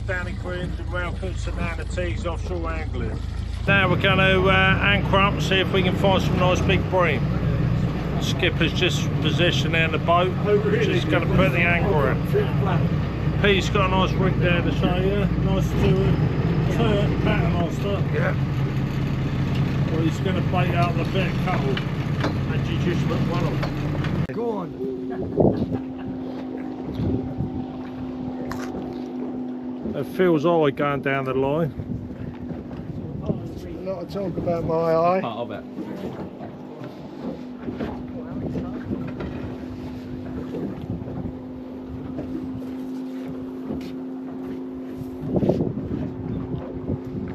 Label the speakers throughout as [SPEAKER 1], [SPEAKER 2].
[SPEAKER 1] Danny Grins and Ralph Hudson and the T's Offshore Angling. Now we're going to anchor up and see if we can find some nice big bream. Skipper's just positioning the boat, just going to put the anchor in. Pete's got a nice rig there to show you, nice paternoster.
[SPEAKER 2] Yeah.
[SPEAKER 1] Well, he's going to bait out the bit of cuttle and you just put one on.
[SPEAKER 2] Go on.
[SPEAKER 1] It feels alright going down the line.
[SPEAKER 2] A lot of talk about my eye.
[SPEAKER 3] Part of it.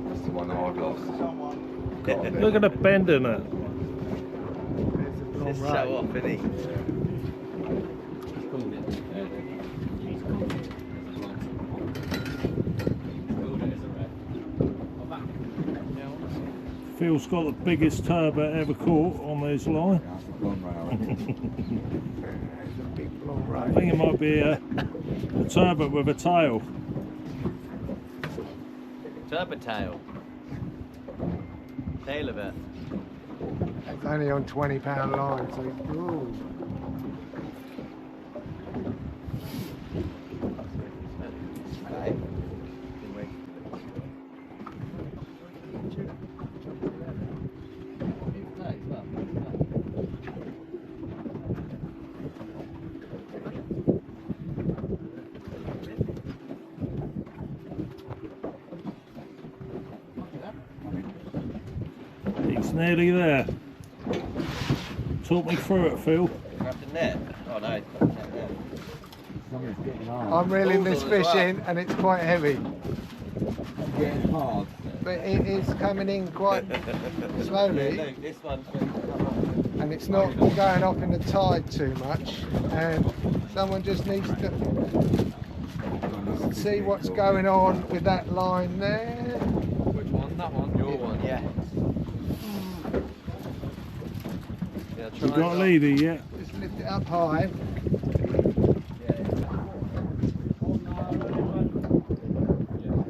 [SPEAKER 2] That's the one I've lost.
[SPEAKER 1] Look at the bend in it.
[SPEAKER 3] Just show off, isn't he?
[SPEAKER 1] Phil's got the biggest turbot ever caught on this line. I think it might be a turbot with a tail.
[SPEAKER 3] Turbot tail. Tail of it.
[SPEAKER 2] It's only on £20 line, so ooh.
[SPEAKER 1] It's nearly there. Talk me through it, Phil.
[SPEAKER 3] Grab the net. Oh no.
[SPEAKER 2] I'm reeling this fish in and it's quite heavy.
[SPEAKER 3] Getting hard.
[SPEAKER 2] But it is coming in quite slowly.
[SPEAKER 3] Yeah, look, this one's
[SPEAKER 2] And it's not going off in the tide too much. And someone just needs to see what's going on with that line there.
[SPEAKER 3] Which one? That one? Your one, yeah.
[SPEAKER 1] You got a leader yet?
[SPEAKER 2] Just lift it up high.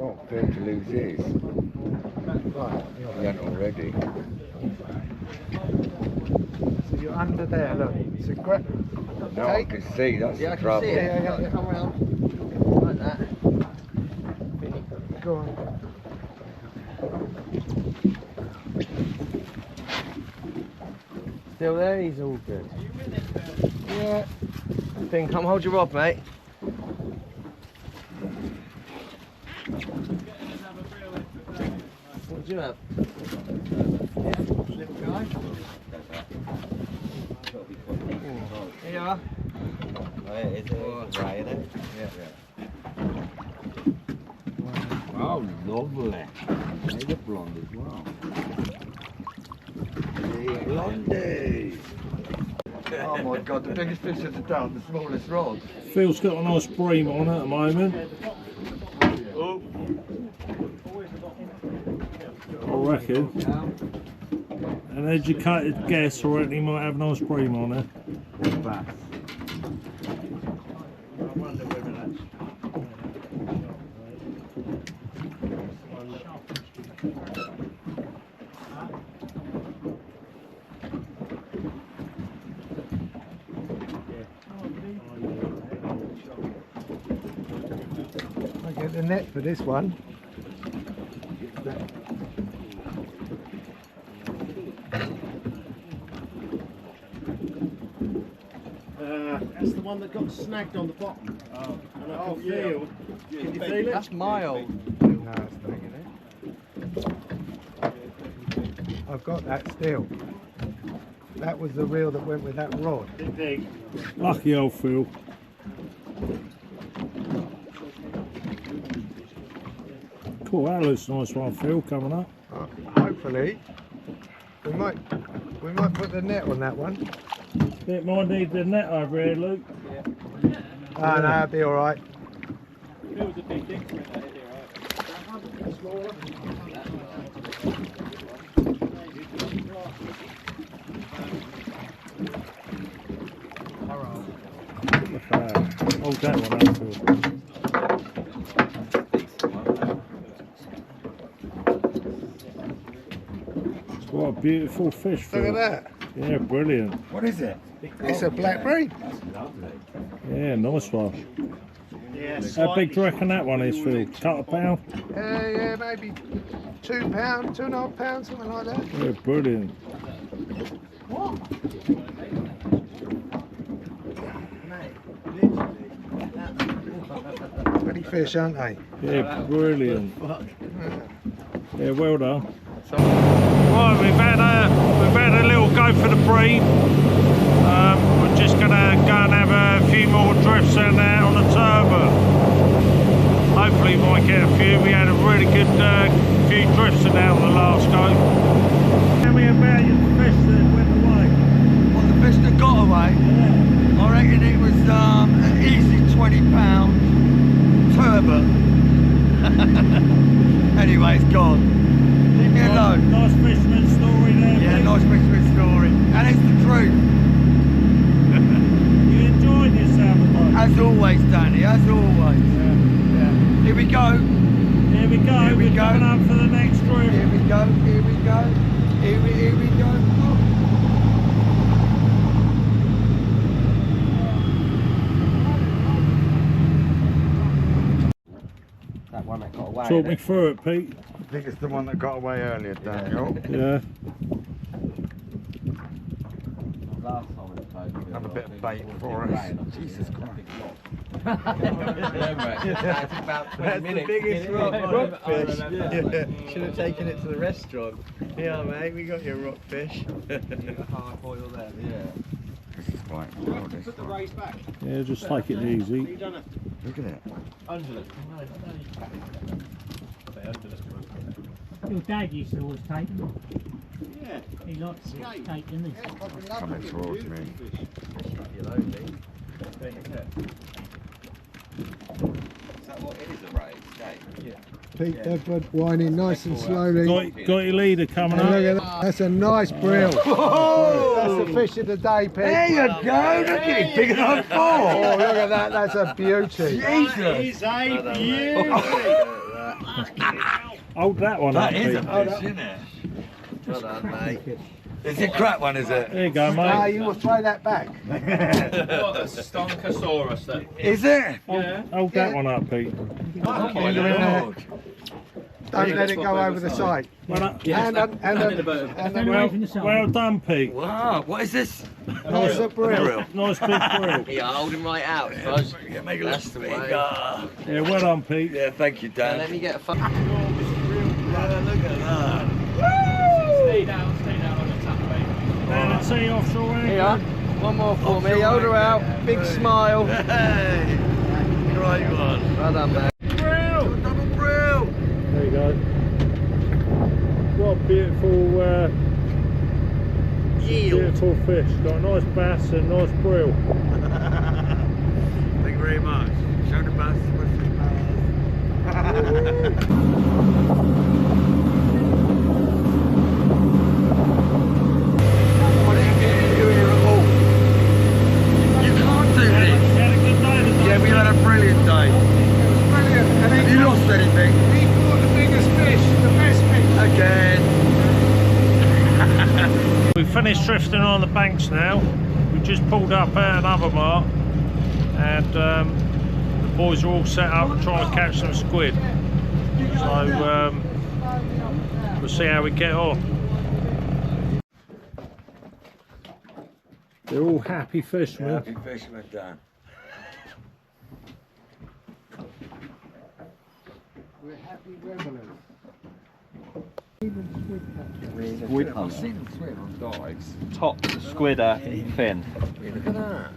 [SPEAKER 4] Oh, fair to lose his.
[SPEAKER 2] Right,
[SPEAKER 4] He ain't already.
[SPEAKER 2] so you're under there, look. So grab.
[SPEAKER 4] No, I can see, that's the trouble.
[SPEAKER 2] Yeah.
[SPEAKER 3] Come around. Like that.
[SPEAKER 2] Go on.
[SPEAKER 3] Still there? He's all good.
[SPEAKER 2] Yeah.
[SPEAKER 3] Then come hold your rod, mate. What do you have?
[SPEAKER 2] Little guy.
[SPEAKER 3] Here you are. Oh, yeah, it's right, isn't it? Yeah.
[SPEAKER 4] Oh, lovely. Made a blonde as well. Blondie!
[SPEAKER 2] Oh my god, the biggest fish of the done, the smallest rod.
[SPEAKER 1] Phil's got a nice bream on at the moment.
[SPEAKER 3] Oh.
[SPEAKER 1] I reckon. An educated guess, I reckon he might have a nice bream on it.
[SPEAKER 4] Bass.
[SPEAKER 2] I get the net for this one.
[SPEAKER 5] That's the one that got snagged on the bottom. Oh, and I can feel. Can you feel it?
[SPEAKER 3] That's mild.
[SPEAKER 2] No, it's not in it. I've got that still. That was the reel that went with that rod.
[SPEAKER 5] Big.
[SPEAKER 1] Lucky old Phil. Cool, that looks a nice one, Phil, coming up.
[SPEAKER 2] Hopefully, we might put the net on that one.
[SPEAKER 1] It might need the net over here, Luke.
[SPEAKER 2] Ah, no, it'll be all right.
[SPEAKER 5] It was a big thing.
[SPEAKER 1] Hold that one out, Phil. beautiful fish.
[SPEAKER 2] Look
[SPEAKER 1] Phil.
[SPEAKER 2] at that.
[SPEAKER 1] Yeah, brilliant.
[SPEAKER 4] What is it?
[SPEAKER 2] It's a black bream.
[SPEAKER 4] That's lovely.
[SPEAKER 1] Yeah, nice one.
[SPEAKER 5] Yeah,
[SPEAKER 1] How big do you reckon that one is, Phil? Couple of pound?
[SPEAKER 2] Yeah, maybe £2, £2.5, something like that.
[SPEAKER 1] Yeah, brilliant.
[SPEAKER 2] Pretty fish, aren't they?
[SPEAKER 1] Yeah, brilliant. Yeah, well done. Right, we've had a little go for the bream. We're just gonna go and have a few more drifts in there on the turbot. Hopefully, we might get a few. We had a really good few drifts in there on the last go. Tell me about your fish that went away.
[SPEAKER 3] Well, the fish that got away, I reckon it was an easy £20 turbot. Anyway, it's gone. Leave me alone.
[SPEAKER 1] Nice fisherman story there.
[SPEAKER 3] Yeah,
[SPEAKER 1] mate.
[SPEAKER 3] nice fisherman story. And it's the truth.
[SPEAKER 1] You enjoyed yourself, mate?
[SPEAKER 3] As always, Danny, as always. Yeah. Here we go.
[SPEAKER 1] Here we go.
[SPEAKER 3] Here we
[SPEAKER 1] We're
[SPEAKER 3] go.
[SPEAKER 1] coming up for the next drift.
[SPEAKER 3] Here we go. Here we go. Here we go. That one that got away.
[SPEAKER 1] Talk me through it, Pete.
[SPEAKER 4] I think it's the one that got away earlier, Daniel.
[SPEAKER 1] Yeah.
[SPEAKER 3] Last time it played.
[SPEAKER 4] Have a bit of bait for us. Jesus Christ.
[SPEAKER 3] That's about 20 minutes.
[SPEAKER 5] the biggest rockfish.
[SPEAKER 3] Yeah.
[SPEAKER 5] Should have taken it to the restaurant. Yeah, mate, we got your rockfish.
[SPEAKER 3] Hard boil there. Yeah.
[SPEAKER 4] This is quite cool, this one.
[SPEAKER 1] Yeah, just take it easy.
[SPEAKER 4] Look at it.
[SPEAKER 6] Your dad used to always take them.
[SPEAKER 5] Yeah.
[SPEAKER 6] He likes to take them. didn't he?
[SPEAKER 4] Coming towards me.
[SPEAKER 3] You're lonely. Is that what it is, a race? Yeah.
[SPEAKER 2] Pete Edward whining nice and slowly.
[SPEAKER 1] Got your leader coming
[SPEAKER 2] And
[SPEAKER 1] up.
[SPEAKER 2] look at that. That's a nice brill. That's the fish of the day, Pete.
[SPEAKER 3] There you go. Look at it, bigger than I
[SPEAKER 2] Oh,
[SPEAKER 3] thought.
[SPEAKER 2] look at that. That's a beauty.
[SPEAKER 3] Jesus.
[SPEAKER 5] He's a beauty.
[SPEAKER 1] Hold that one up,
[SPEAKER 3] That is a
[SPEAKER 1] Pete.
[SPEAKER 3] fish, isn't it? Well done, mate. It's a crap one, is it?
[SPEAKER 1] There you go,
[SPEAKER 2] Ah,
[SPEAKER 1] mate.
[SPEAKER 2] you will throw that back.
[SPEAKER 7] What a stonkosaurus that.
[SPEAKER 3] Is it?
[SPEAKER 1] Hold that one up, Pete.
[SPEAKER 3] Oh my
[SPEAKER 2] in there.
[SPEAKER 3] Lord.
[SPEAKER 2] Don't let it go over the side.
[SPEAKER 1] Well done,
[SPEAKER 2] And
[SPEAKER 6] Stand away from the side.
[SPEAKER 1] well done, Pete.
[SPEAKER 3] Wow, what is this?
[SPEAKER 2] that's a brill.
[SPEAKER 1] Nice big grill.
[SPEAKER 7] Yeah, hold him right out, Fuzz.
[SPEAKER 3] Yeah, make it look
[SPEAKER 7] That's the way.
[SPEAKER 3] bigger.
[SPEAKER 1] Yeah, well done, Pete.
[SPEAKER 3] Yeah, thank you, Dan.
[SPEAKER 7] Let me get a
[SPEAKER 3] Look at that.
[SPEAKER 7] Stay down on the tap, mate.
[SPEAKER 1] Down at sea, offshore anchor.
[SPEAKER 7] Here, one more for me. Hold her out. Big smile.
[SPEAKER 3] Hey, great one.
[SPEAKER 7] Well done, man.
[SPEAKER 1] Grill.
[SPEAKER 3] Double brill.
[SPEAKER 1] There you go. What a beautiful fish. Got a nice bass and a nice brill.
[SPEAKER 3] Thank you very much. Show the bass. What are you getting to do here at all? You can't do this.
[SPEAKER 1] Had a good day today.
[SPEAKER 3] Yeah, we had a brilliant day.
[SPEAKER 2] Brilliant. And
[SPEAKER 3] Have you lost anything?
[SPEAKER 2] he caught the biggest fish, the best fish.
[SPEAKER 3] Again.
[SPEAKER 1] We've finished drifting on the banks now. We just pulled up at another mark, and the boys are all set up trying to catch some squid. So we'll see how we get on. They're all happy fishermen.
[SPEAKER 4] Happy fisherman, Dan.
[SPEAKER 2] We're happy revelers.
[SPEAKER 3] Squid, I've seen them swim on dives.
[SPEAKER 7] Top squidder fin.
[SPEAKER 3] Look at that.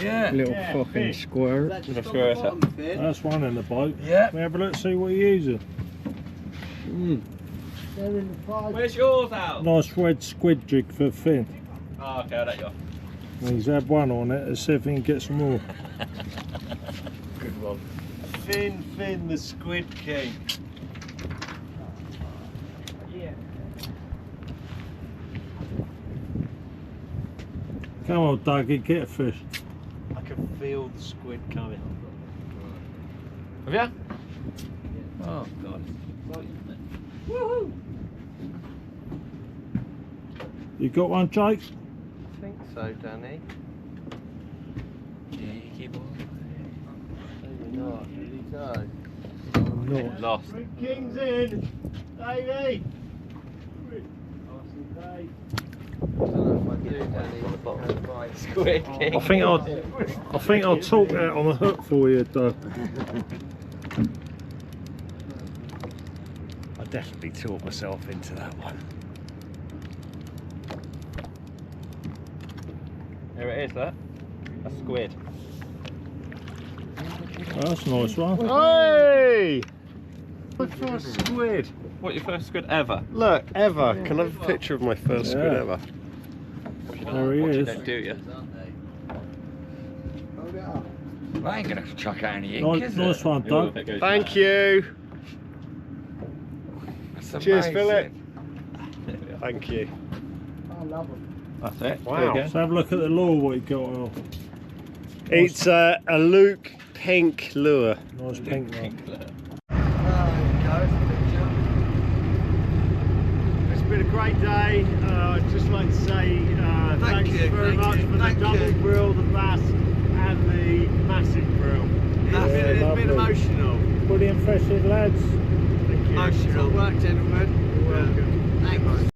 [SPEAKER 3] Yeah.
[SPEAKER 2] Little fucking squirt.
[SPEAKER 7] Little squirter.
[SPEAKER 1] That's one in the boat.
[SPEAKER 3] Yeah.
[SPEAKER 1] We have a look, see what you're using.
[SPEAKER 2] They're in the five.
[SPEAKER 7] Where's yours out?
[SPEAKER 1] Nice red squid jig for Finn.
[SPEAKER 7] Oh, okay, I'll let you off.
[SPEAKER 1] He's had one on it. Let's see if he can get some more.
[SPEAKER 3] Good one.
[SPEAKER 5] Finn, the Squid King.
[SPEAKER 1] Come on, Dougie, get a fish.
[SPEAKER 5] I can feel the squid coming.
[SPEAKER 7] Have you?
[SPEAKER 3] Oh, God.
[SPEAKER 1] You got one, Jake?
[SPEAKER 7] I think so, Danny.
[SPEAKER 8] Yeah, you keep on.
[SPEAKER 7] Maybe not. Here you go.
[SPEAKER 1] Not.
[SPEAKER 8] Lost.
[SPEAKER 5] King's in, Davey.
[SPEAKER 7] I don't know if I do, Danny. Right.
[SPEAKER 8] Squid King.
[SPEAKER 1] I think I'll talk that on the hook for you, though.
[SPEAKER 5] I definitely talked myself into that one.
[SPEAKER 8] There it is, that. A squid.
[SPEAKER 1] Oh, that's a nice one.
[SPEAKER 5] Hey! My first squid.
[SPEAKER 8] What, your first squid ever?
[SPEAKER 5] Look, ever. Can I have a picture of my first squid
[SPEAKER 1] Yeah.
[SPEAKER 5] ever?
[SPEAKER 1] There he
[SPEAKER 8] What you
[SPEAKER 1] is.
[SPEAKER 8] don't do, you?
[SPEAKER 2] Hold it up.
[SPEAKER 4] I ain't gonna chuck out any ink,
[SPEAKER 1] Nice,
[SPEAKER 4] is
[SPEAKER 1] nice
[SPEAKER 4] it?
[SPEAKER 1] one, Doug.
[SPEAKER 5] Thank you.
[SPEAKER 4] That's
[SPEAKER 5] Cheers,
[SPEAKER 4] amazing.
[SPEAKER 5] Philip. Thank you.
[SPEAKER 2] I love them.
[SPEAKER 8] That's it.
[SPEAKER 5] Wow.
[SPEAKER 8] There you
[SPEAKER 1] Let's have a look at the lure what you got on.
[SPEAKER 5] It's a Luke pink lure.
[SPEAKER 1] Nice pink one. It's been a great day. I'd just like to say thanks
[SPEAKER 3] you,
[SPEAKER 1] very
[SPEAKER 3] thank
[SPEAKER 1] much
[SPEAKER 3] you,
[SPEAKER 1] for the
[SPEAKER 3] thank
[SPEAKER 1] double
[SPEAKER 3] you.
[SPEAKER 1] brill, the bass, and the massive brill.
[SPEAKER 3] It's
[SPEAKER 1] lovely.
[SPEAKER 3] been emotional.
[SPEAKER 1] Brilliant fishing, lads.
[SPEAKER 3] Emotional work, gentlemen.
[SPEAKER 1] You're welcome.
[SPEAKER 3] Thanks.